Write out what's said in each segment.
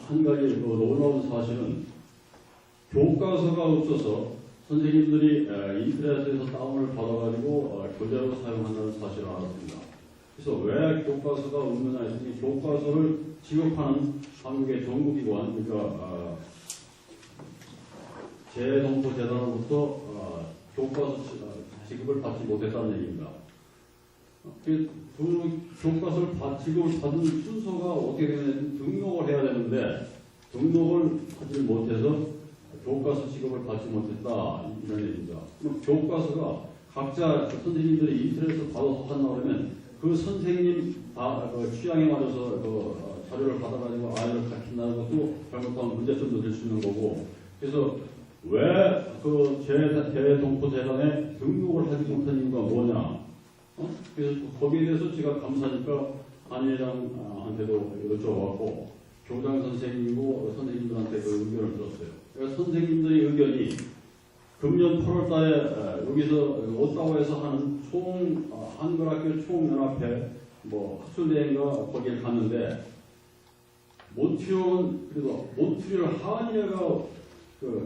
한 가지 놀라운 사실은 교과서가 없어서 선생님들이 인터넷에서 다운을 받아가지고 교재로 사용한다는 사실을 알았습니다. 그래서 왜 교과서가 없느냐 했더니 교과서를 지급하는 한국의 정부기관, 그러니까 재정부재단으로부터 교과서 지급을 받지 못했다는 얘기입니다. 그 교과서를 지급을 받은 순서가 어떻게 되냐면 등록을 해야 되는데 등록을 하지 못해서 교과서 지급을 받지 못했다 이런 얘기입니다. 그럼 교과서가 각자 선생님들이 인터넷에서 받아서 한다 그러면 그 선생님 취향에 맞아서 자료를 받아가지고 아이를 가르친다는 것도 잘못하면 문제점도 될 수 있는 거고, 그래서 왜 그 재동포재단에 등록을 하지 못한 이유가 뭐냐? 그래서 거기에 대해서 제가 감사니까 안 회장한테도 여쭤봤고 교장 선생님이고 선생님들한테도 의견을 들었어요. 그러니까 선생님들의 의견이 금년 8월 달에 여기서 오타와에서 하는 한글학교 총연합회 학술대회인가 거기에 갔는데 몬트리올은 그래도 몬트리올 한인회가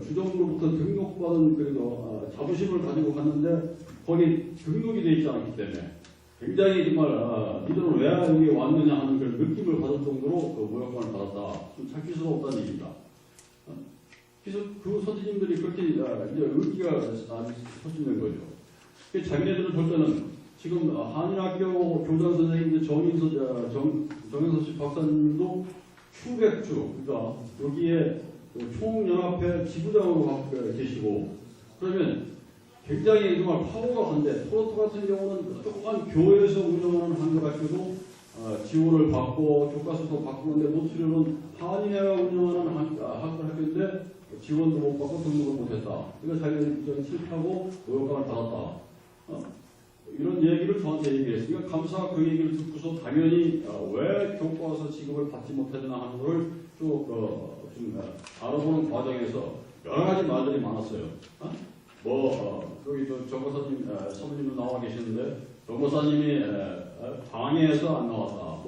주정부로부터 등록받은 자부심을 가지고 갔는데 거기 등록이 되어 있지 않기 때문에 굉장히 정말 이들은 왜 여기 왔느냐 하는 그런 느낌을 받을 정도로 모욕감을 받았다. 좀 찾길 수가 없다는 얘기입니다. 그래서 그 선생님들이 그렇게 이제 의기가 아주 서진된 거죠. 자기네들은 볼 때는 지금 한인학교 교장 선생님들 정인서 씨 박사님도 추백주, 그러니까 여기에 총연합회 지부장으로 계시고, 그러면 굉장히 정말 파워가 한데 토론토 같은 경우는 조그만 교회에서 운영하는 한글학교도 지원을 받고 교과서도 받고 있는데 몬트리올은 한인회가 운영하는 한글학교인데 지원도 못 받고 등록을 못했다. 이거 자기는 실패하고 모욕감을 받았다. 이런 얘기를 저한테 얘기했어요. 그러니까 감사가 그 얘기를 듣고서 당연히 왜 교과서 지급을 받지 못했나 하는 것을 쭉 좀 알아보는 과정에서 여러 가지 말들이 많았어요. 여기 정거사님, 사모님도 나와 계시는데 정거사님이 방해해서 안 나왔다.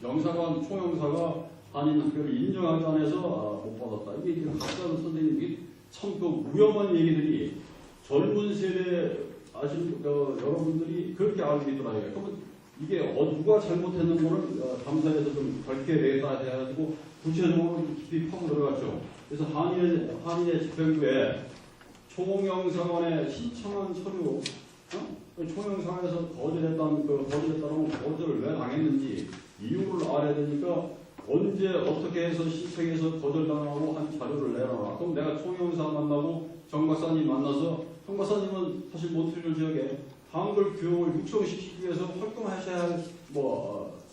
영사관, 총영사가 한인 학교를 인정하지 않아서 못 받았다. 이게 학생 선생님이 참 위험한 얘기들이 젊은 세대 여러분들이 그렇게 알고 있더라고요. 그러면 이게 누가 잘못했는 거를 감사해서 좀 밝혀야 되겠다 해가지고 구체적으로 깊이 파고 들어갔죠. 그래서 한인의 집행부에 총영사관에 신청한 서류, 총영사관에서 거절했다면 거절을 왜 당했는지 이유를 알아야 되니까 언제 어떻게 해서 신청해서 거절당하고 한 자료를 내놔라. 그럼 내가 총영사 만나고 정 박사님 만나서 정 박사님은 사실 몬트리올 지역에 한글 교육을 육성시키기 위해서 활동하셔야 할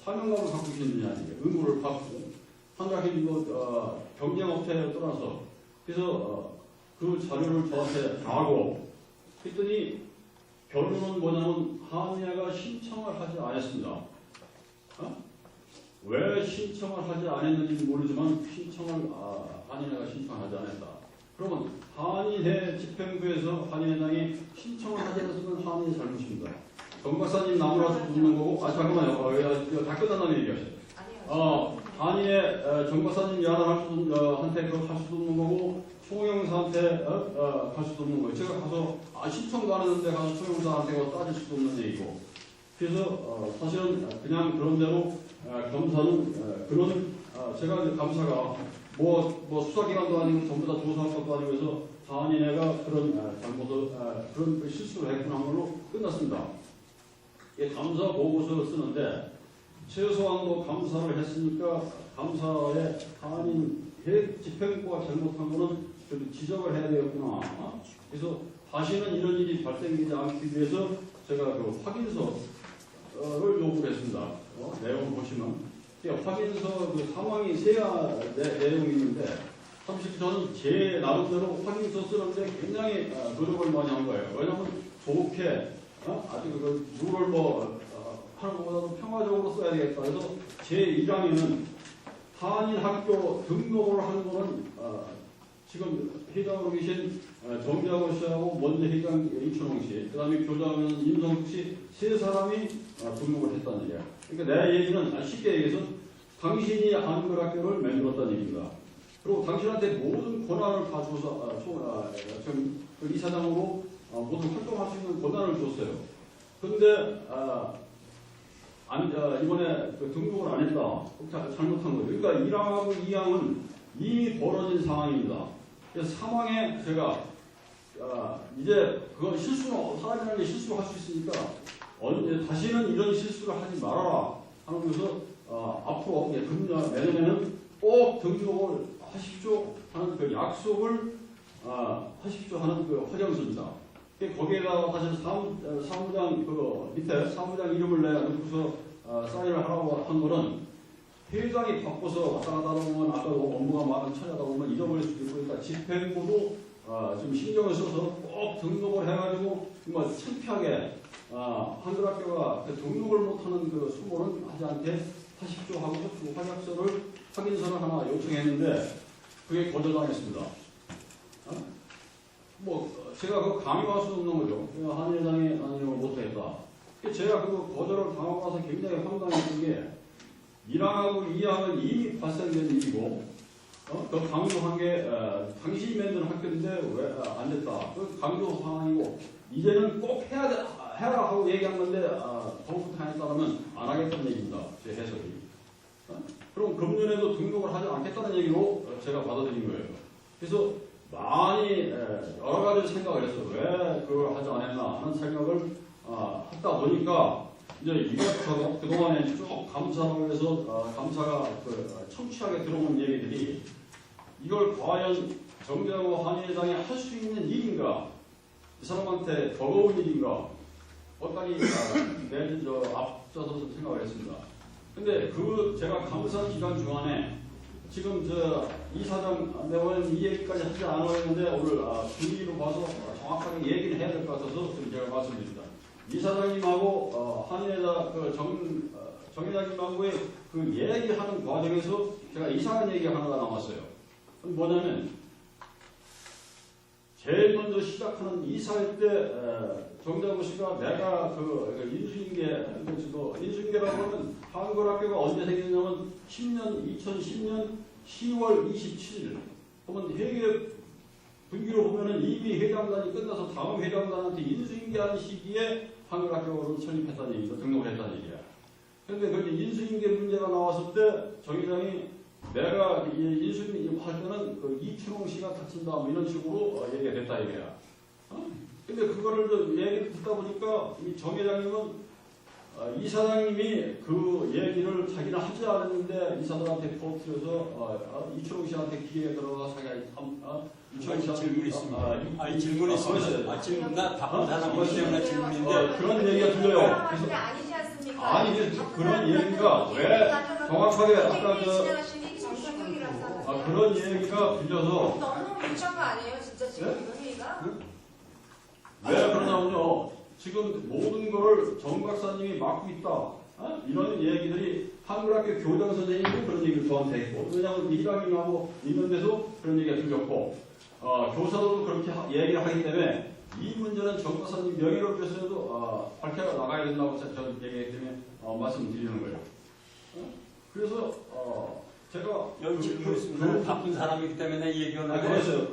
사명감을 갖고 계시느냐, 의무를 갖고 한글학교 경쟁업체에 떠나서 그래서 그 자료를 저한테 하고 했더니 결론은 뭐냐면 한인회가 신청을 하지 않았습니다. 왜 신청을 하지 않았는지 모르지만 한인회가 신청하지 않았다. 그러면 한인회 집행부에서 한인회장이 신청을 하지 않았으면 한인회 잘못입니다. 정 박사님 나무라서 묻는 거고, 잠깐만요. 다 끝난다는 얘기하세요. 한인회 정 박사님 한테 할 수도 없는 거고, 총영사한테 갈 수도 없는 거예요. 제가 가서 신청도 안 했는데 가서 총영사한테 따질 수도 없는 얘기고. 그래서 사실은 그냥 그런 대로 검사는 제가 감사가 수사기관도 아니고 전부 다 조사할 것도 아니고 해서 한인회가 그런 잘못을 그런 실수를 했구나 하는 걸로 끝났습니다. 감사 보고서를 쓰는데 최소한 감사를 했으니까 감사의 한인회 집행부가 잘못한 거는 좀 지적을 해야 되겠구나. 그래서 다시는 이런 일이 발생하지 않기 위해서 제가 확인서를 요구를 했습니다. 내용을 보시면 확인서 상황이 내용이 있는데 사실 저는 제 나름대로 확인서 쓰는데 굉장히 노력을 많이 한 거예요. 왜냐하면 좋게 아주 룰을 하는 것보다도 평화적으로 써야 되겠다. 그래서 제 1항에는 한인 학교 등록을 하는 거는 지금 회장으로 계신 정재하고 씨하고 먼저 회장 이춘홍 씨, 그 다음에 교장은 임성국 씨 세 사람이 등록을 했다는 얘기예요. 그러니까 내 얘기는 쉽게 얘기해서 당신이 한글학교를 만들었다는 얘기입니다. 그리고 당신한테 모든 권한을 다 줘서 그 이사장으로 모든 활동할 수 있는 권한을 줬어요. 그런데 이번에 그 등록을 안 했다. 잘못한 거죠. 그러니까 1항하고 2항은 이미 벌어진 상황입니다. 그래서 상황에 제가 이제 그건 실수는 사람이라는 게 실수를 할 수 있으니까 다시는 이런 실수를 하지 말아라 하면서 앞으로 내년에는 꼭 등록을 하십시오 하는 그 약속을 하십시오 하는 그 허정서입니다. 거기에다가 사실 사무장 그 밑에 사무장 이름을 내놓고서 사인을 하라고 한 거는 회장이 바빠서 왔다 갔다 하다 보면 아까 업무가 많은 처리하다 보면 잊어버릴 수도 있고 그러니까 집행부도 좀 신경을 써서 꼭 등록을 해가지고 정말 창피하게 한글학교가 그 등록을 못하는 그 수모는 하지 않게 하십시오 하고 확약서를 확인서를 하나 요청했는데 그게 거절당했습니다. 제가 그 강요할 수 없는 거죠. 한 회장이 이걸 못하겠다. 제가 그 거절을 당하고 나서 굉장히 황당했던 게 1항하고 2항은 이미 발생된 일이고 그 강조한 게 당신이 만든 학교인데 왜 안 됐다. 그 강조 사항이고 이제는 꼭 해라 하고 얘기한 건데 더욱부터 하겠다면 안 하겠다는 얘기입니다. 제 해석이. 그럼 금년에도 등록을 하지 않겠다는 얘기로 제가 받아들인 거예요. 그래서 많이 여러 가지 생각을 했어요. 왜 그걸 하지 않았나 하는 생각을 하다 보니까 이제 이것저것 그동안에 쭉 감사를 해서 감사가 청취하게 들어온 얘기들이 이걸 과연 정재하고 한 회장이 할 수 있는 일인가? 이 사람한테 버거운 일인가? 어떠니 앞서서 생각을 했습니다. 근데 제가 감사 기간 중간에 지금 이사장 내원 이 얘기까지 하지 않아야 했는데 오늘 분위기로 봐서 정확하게 얘기를 해야 될 것 같아서 지금 제가 말씀드립니다. 이사장님하고 한의회장 정 회장님하고의 그 얘기하는 과정에서 제가 이상한 얘기가 하나가 나왔어요. 뭐냐면 제일 먼저 시작하는 이사회 때 정장구 씨가 내가 인수인계라고 하면 한글학교가 언제 생겼냐면 2010년 10월 27일 보면 회계 분기로 보면은 이미 회장단이 끝나서 다음 회장단한테 인수인계하는 시기에 한글학교를 설립했다는 얘기죠. 등록을 했다는 얘기야. 그런데 그 인수인계 문제가 나왔을 때 정 회장이 내가 인수인계 할 때는 그 이춘홍 씨가 다친다 뭐 이런 식으로 얘기가 됐다 이거야. 근데 그거를 얘기를 듣다 보니까 이 정 회장님은 이사장님이 그 얘기를 자기는 하지 않았는데 이사들한테 퍼뜨려서 이춘홍 씨한테 기회가 들어가 자기가 이춘홍 씨한테 질문이 있습니다. 질문이 있습니다. 질문 나 바쁜 사람이기 때문에 질문인데 그런 얘기가 들려요. 그래서 아니지 않습니까? 아니 그런 얘기가 왜 정확하게 아까 그런 얘기가 들려서 너무 괜찮은 거 아니에요? 진짜 지금 이런 얘기가? 왜 그러냐면요. 지금 모든 거를 정 박사님이 맡고 있다. 이런 얘기들이 한글학교 교장 선생님도 그런 얘기를 저한테 했고, 왜냐하면 이강님하고 있는 데서 그런 얘기가 들렸고, 교사들도 그렇게 얘기를 하기 때문에 이 문제는 정 박사님 명예를 위해서도 밝혀 나가야 된다고 저는 얘기했기 때문에 말씀드리는 거예요. 그래서 제가 여기 질문 있습니다. 바쁜 사람이기 때문에 얘기하는 그래서요.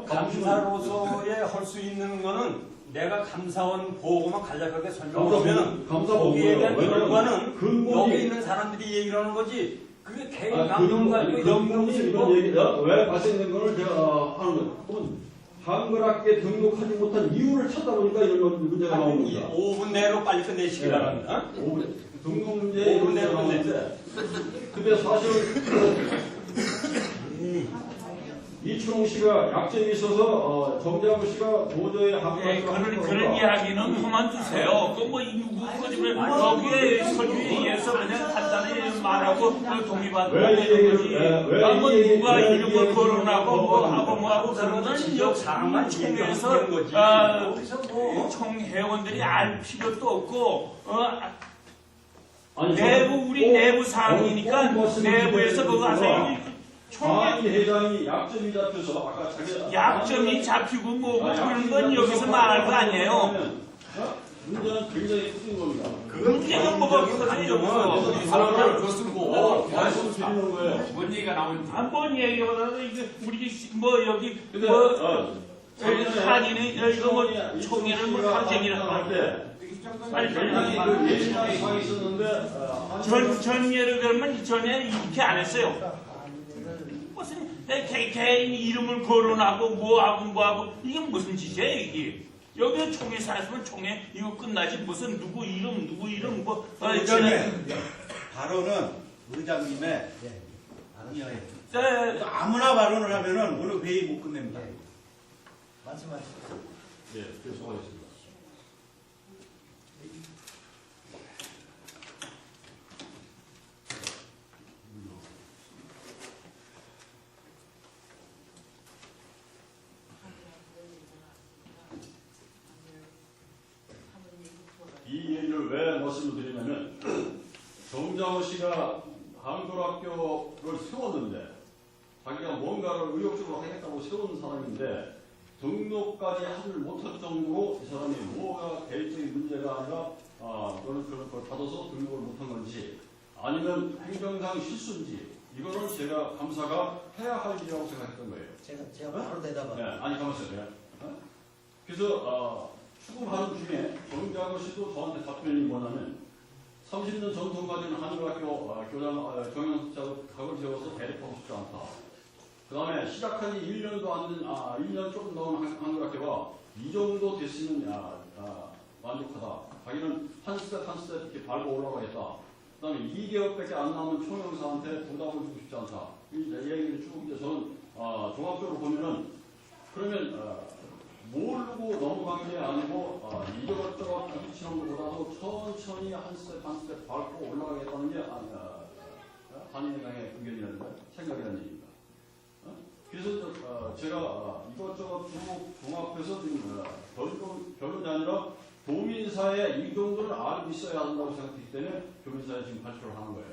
감사로서의 할 수 있는 거는 내가 감사원 보고만 간략하게 설명하면 거기에 거기에 대한 결과는 근본이 여기 있는 사람들이 얘기를 하는 거지. 그게 개인 근본이 감정과 이런 얘기가 왜 발생된 거를 제가 하는 거예요. 한글학교에 등록하지 못한 이유를 찾다 보니까 이런 문제가 나온 겁니다. 5분 내로 빨리 끝내시기 바랍니다. 5분 등록 문제 5분 내로 끝내. 근데 사실은 이춘홍 씨가 약점이 있어서 정재하고 씨가 도저히 그런 이야기는 그만두세요. 거기에 서류에 의해서 그냥 간단히 말하고 동의받는 거지. 누가 이름을 거론하고 뭐하고 그런 건 사항만 총회에서 총회원들이 알 필요도 없고 우리 내부 사항이니까 내부에서 그거 하세요. 한 회장이 약점이 잡혀서 아까 약점이 잡히고 그런 건 여기서 말할 거 아니에요. 문제는 굉장히 큰 겁니다. 문제가 뭐가 없어요, 여기서. 이 사람을 줬고 말씀 드리는 거예요. 뭔 얘기가 나오는지. 한번 얘기보다도 이게 우리 뭐 여기 근데 뭐 한인의 이거 뭐 총회를 뭐 항쟁이라 하는데 빨리 그 예신하는 상황이 있었는데 전 예를 들면 전에 이렇게 안 했어요. 무슨 개인 이름을 거론하고 뭐하고 이게 무슨 짓이에요 이게. 여기 총회 살았으면 총회 이거 끝나지 무슨 누구 이름 뭐 의장님, 발언은 의장님의 아니에요. 아무나 발언을 하면은 오늘 회의 못 끝냅니다. 말씀하시죠. 예, 죄송하겠습니다. 이 얘기를 왜 말씀을 드리냐면 정장호 씨가 한글학교를 세웠는데 자기가 뭔가를 의욕적으로 하겠다고 세운 사람인데 등록까지 하지 못할 정도로 이 사람이 뭐가 개인적인 문제가 아니라 너는 그런 걸 받아서 등록을 못한 건지 아니면 행정상 실수인지 이거는 제가 감사가 해야 할 일이라고 생각했던 거예요. 제가 바로 대답할게요. 네, 아니 가만있어요. 네. 그래서 추궁하는 중에 정장호 씨도 저한테 답변이 뭐냐면 30년 전통 가진 한글학교 교장 정영석자로 각을 세워서 대립하고 싶지 않다. 그 다음에 시작한 지 1년도 안 된, 1년 조금 넘은 한글학교가 이 정도 됐으면 만족하다. 자기는 한 스텝 이렇게 밟고 올라가겠다. 그 다음에 2개월밖에 안 남은 총영사한테 부담을 주고 싶지 않다. 이 얘기를 쭉 이제 저는 종합적으로 보면은 그러면 모르고 넘어간 게 아니고 이것저것 부딪히는 것보다도 천천히 한 스텝 밟고 올라가겠다는 게 한인회장의 의견이라는 거 생각이라는 얘기입니다. 그래서 제가 이것저것 종합해서 지금 결론이 아니라 교민사에 이 정도를 알고 있어야 한다고 생각했기 때문에 교민사에 지금 발표를 하는 거예요.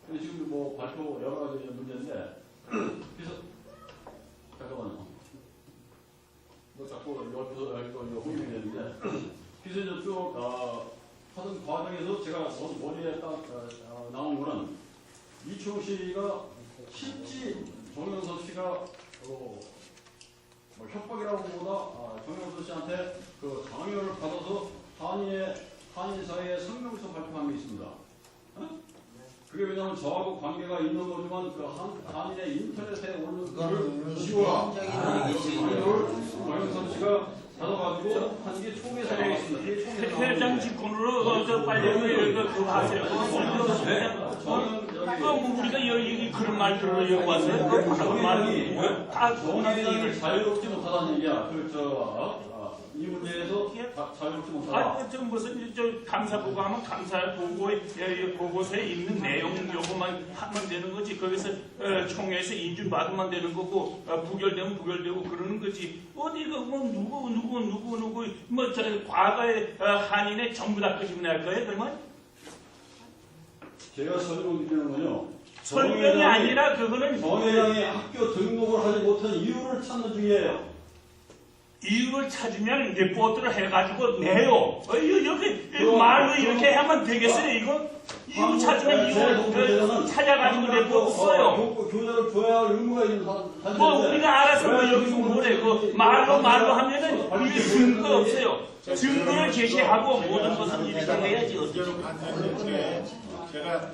근데 지금 뭐 발표 여러 가지 문제인데 그래서 잠깐만요. 뭐 자꾸 옆에서 이거 호응이 되는데 그래서 이제 쭉 하던 과정에서 제가 머리에 딱 나온 거는 이충 씨가 실제 정영석 씨가 뭐 협박이라고 보다 정영석 씨한테 그 강요를 받아서 한인 사이에 성명서 발표한 게 있습니다. 그게 왜냐하면 저하고 관계가 있는 거지만 그 한인의 인터넷에 올린 글을 지워 정영석 씨가 받아가지고 한 게 총회사에 있습니다. 회장 직권으로 저 빨리 그거 하세요. 우리가 여기 그런 말 들으려고 왔어요. 그런 말이 다 정의당이 자유롭지 못하다는 얘기야. 이 문제에서 자유롭지 못하다. 저 무슨 저 감사 보고하면 감사 보고서에 있는 내용 요거만 하면 되는 거지. 거기서 총회에서 인준 받으면 되는 거고 부결되면 부결되고 그러는 거지. 어디가 뭐 누구 뭐 저 과거의 한인의 전부 다 끄집어낼 거예요, 그러면? 제가 설명드리는 건요. 설명이 아니라 그거는 정회장이 학교 등록을 하지 못한 이유를 찾는 중이에요. 이유를 찾으면 리포트를 해가지고 내요. 여기 말로 이렇게 하면 되겠어요, 이거? 이유 찾으면 이유 찾아가지고 리포트 써요. 교재를 줘야 할 의무가 있는 사람인데. 뭐 우리가 알아서 뭐 여기서 뭐래, 말로 하면은 이게 증거 없어요. 증거를 제시하고 모든 것은 이렇게 해야지. 제가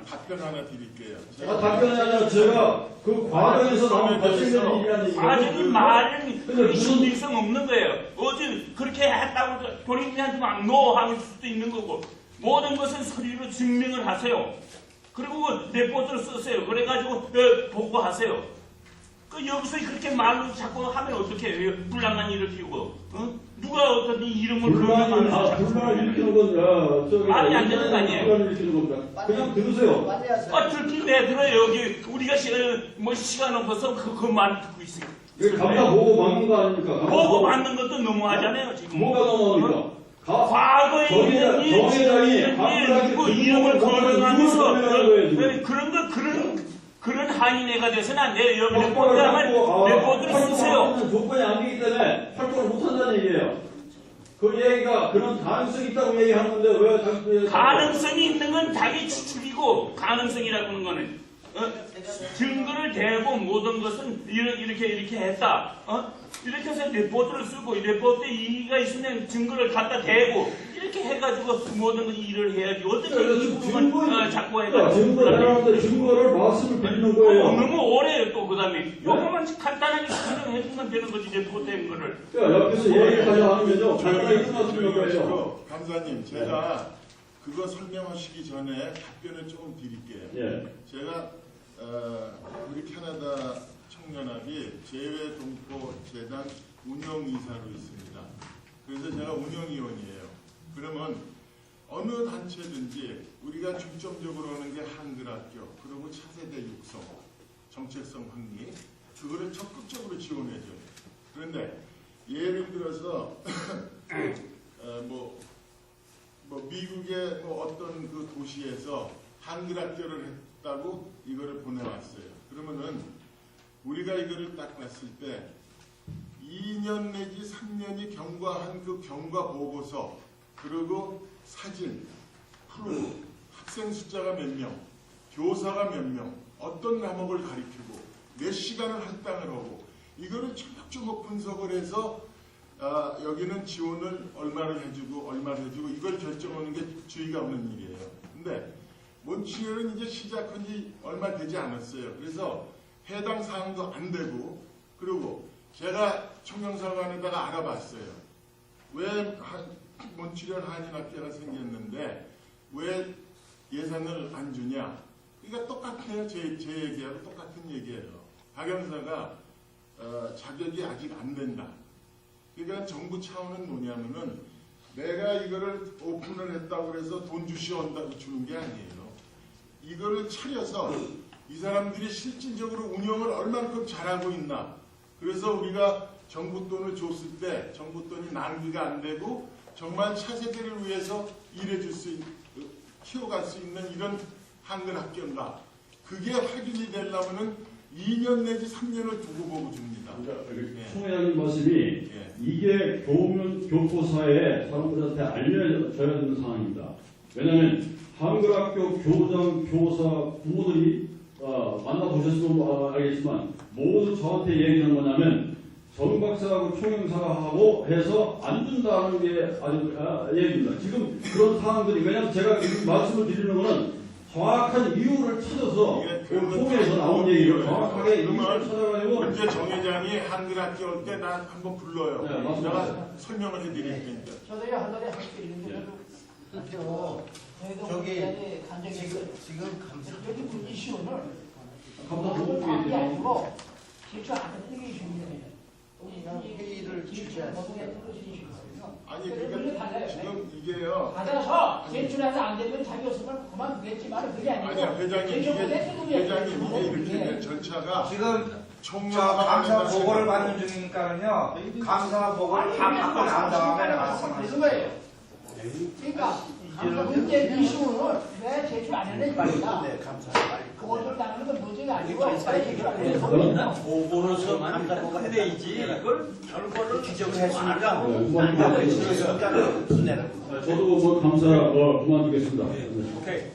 답변 하나 드릴게요. 답변이 아니라 제가 그 과정에서 나온 발생된 일이라는 얘기예요. 아니 말은 그 신빙성 없는 거예요. 어제 그렇게 했다고 본인한테 막 노할 수도 있는 거고 모든 것은 서류로 증명을 하세요. 그리고 레포트를 쓰세요. 그래가지고 보고하세요. 그 여기서 그렇게 말로 자꾸 하면 어떻게 해요? 분란만 일으키고 누가 어떤 이름을 분란을 일으키는 건 말이 안 되는 거 아니에요? 분란을 일으키는 겁니다. 그냥 들으세요. 빨리 하세요. 듣긴 왜 들어요? 여기 우리가 시간 없어서 그 말 듣고 있어요. 감사 보고 맞는 거 아닙니까? 보고 받는 것도 너무하잖아요, 지금. 뭐가 너무합니까? 과거에 있는 일, 그 이름을 거론하면서 그런 한인회가 돼서는 안 돼요. 여기 레포트를 쓰세요. 조건이 안 되기 때문에 활동을 못 한다는 얘기예요. 그 얘기가 그런 가능성이 있다고 얘기하는데 왜 자꾸 가능성이 있는 건 자기 추측이고 가능성이라고 하는 거는 증거를 대고 모든 것은 이렇게 했다. 이렇게 해서 레포트를 쓰고 이 레포트에 이의가 있으면 증거를 갖다 대고 이렇게 해가지고 모든 일을 해야지. 어떻게 이 부분을 자꾸 해가지고 증거를 말씀을 드리는 거예요. 너무 오래요. 또 그 다음에 요거만 간단하게 설명해주면 되는 거지 레포트인 거를. 여기서 얘기하려 하면요 간단하게 끝났습니다. 거예요. 감사님, 제가 그거 설명하시기 전에 답변을 조금 드릴게요. 예. 제가 우리 캐나다 청년합이 재외동포재단 운영이사로 있습니다. 그래서 제가 운영위원이에요. 그러면 어느 단체든지 우리가 중점적으로 하는 게 한글학교, 그리고 차세대 육성, 정체성 확립, 그거를 적극적으로 지원해줘요. 그런데 예를 들어서 미국의 어떤 그 도시에서 한글학교를 했다고 이거를 보내왔어요. 그러면은 우리가 이거를 딱 봤을 때 2년 내지 3년이 경과한 그 경과 보고서, 그리고 사진, 프로, 학생 숫자가 몇 명, 교사가 몇 명, 어떤 과목을 가르치고 몇 시간을 할당을 하고 이거를 조목조목 분석을 해서 여기는 지원을 얼마를 해주고 이걸 결정하는 게 주의가 없는 일이에요. 근데 몬트리올은 이제 시작한 지 얼마 되지 않았어요. 그래서 해당 사항도 안 되고, 그리고 제가 청년사관에다가 알아봤어요. 왜 몬트리올 한인학교가 생겼는데 왜 예산을 안 주냐? 그러니까 똑같아요. 제 얘기하고 똑같은 얘기예요. 박영사가 자격이 아직 안 된다. 그러니까 정부 차원은 뭐냐면은 내가 이거를 오픈을 했다고 해서 돈 주시오 한다고 주는 게 아니에요. 이거를 차려서 이 사람들이 실질적으로 운영을 얼만큼 잘하고 있나. 그래서 우리가 정부 돈을 줬을 때 정부 돈이 낭비가 안 되고 정말 차세대를 위해서 일해줄 수 키워갈 수 있는 이런 한글 학교인가. 그게 확인이 되려면은 2년 내지 3년을 두고 보고 줍니다. 총회장님 말씀이 이게 교포사에 사람들한테 알려져야 되는 상황입니다. 왜냐하면 한글학교 교장, 교사, 부모들이 만나보셨으면 알겠지만 모두 저한테 얘기하는 뭐냐면 정 박사하고 총영사하고 해서 안 준다는 게 아주 얘기입니다. 지금 그런 상황들이, 왜냐하면 제가 말씀을 드리는 거는 정확한 이유를 찾아서 통해서 나온 얘기를 정확하게 이유를 찾아가지고 문제 정 회장이 한글학교 올 때 난 한번 불러요. 네, 맞습니다. 내가 설명을 해드릴 테니까. 저도요 하늘에 할수 있는데 저기 지금 저기 그 이슈는 감사 그게 보고드리겠습니다. 아니고 실제 안 되는 게 이슈입니다. 회의를 주최하시죠. 아니 그러니까 지금 이게요. 받아서 제출해서 안 되면 자기 없으면 그만두겠지만 그게 아니고 아니야 회장님 이게 이렇게 된 절차가 지금 저 총무가 감사 보고를 받는 중이니까요. 감사 보고를 다 받고 난 다음에 말씀하시는 거예요. 그러니까 문제 이슈는 왜 제출 안 했는지 말이야. 그것을 당하는 건 문제가 아니고 왜 제출 안 했는지 보고로서 감사보고 해야지. 이걸 결과를 지적을 했으니까 저도 감사 그만두겠습니다. 오케이.